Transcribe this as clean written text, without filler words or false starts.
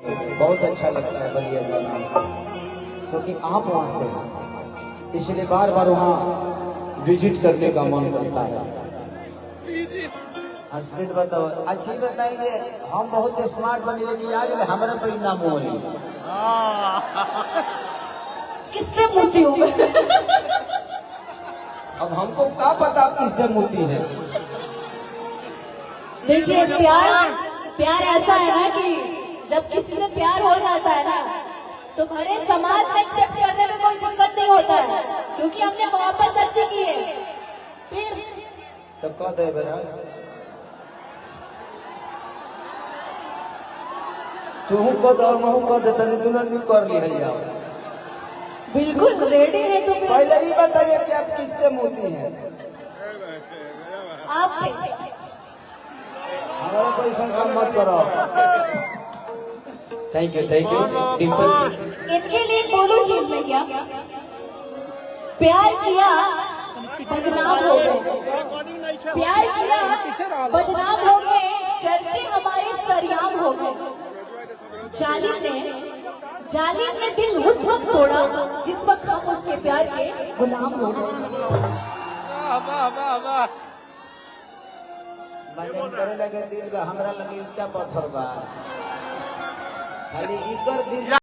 बहुत अच्छा लगता है बलिया जाना, क्योंकि आप वहाँ से हैं, इसलिए बार बार वहाँ विजिट करने का मन करता है। हंसमित बताओ, अच्छी बताइए, हम बहुत स्मार्ट बने लेकिन आज हमारा कोई नाम हो रही किस पे मोती हो गए? अब हमको क्या पता आप किस पे मोती है। देखिए प्यार ऐसा है ना कि जब किसी से प्यार हो जाता है ना तो भरे समाज में एक्सेप्ट करने में कोई दिक्कत नहीं होता है, क्योंकि हमने वापस अच्छी की है। फिर तो कह दे बेरा तू को दो महू कह दे तनी दुल्हन भी कर ली है। बिल्कुल रेडी है। तो पहले ही बताइए कि आप किस पे मोती हैं। आप हमारा कोई संकल्प मत करो। Thank you Dimple. इनके लिए बोलो चीज में क्या प्यार किया बदनाम हो गए, प्यार किया बदनाम हो गए, चर्चे हमारे सरियाम हो गए। जालिम ने दिल उस वक्त तोड़ा जिस वक्त हम उसके प्यार के गुलाम हो गए। मैंने करे लगे दिल का हमरा लगे क्या पत्थर बा खाली इकर दिल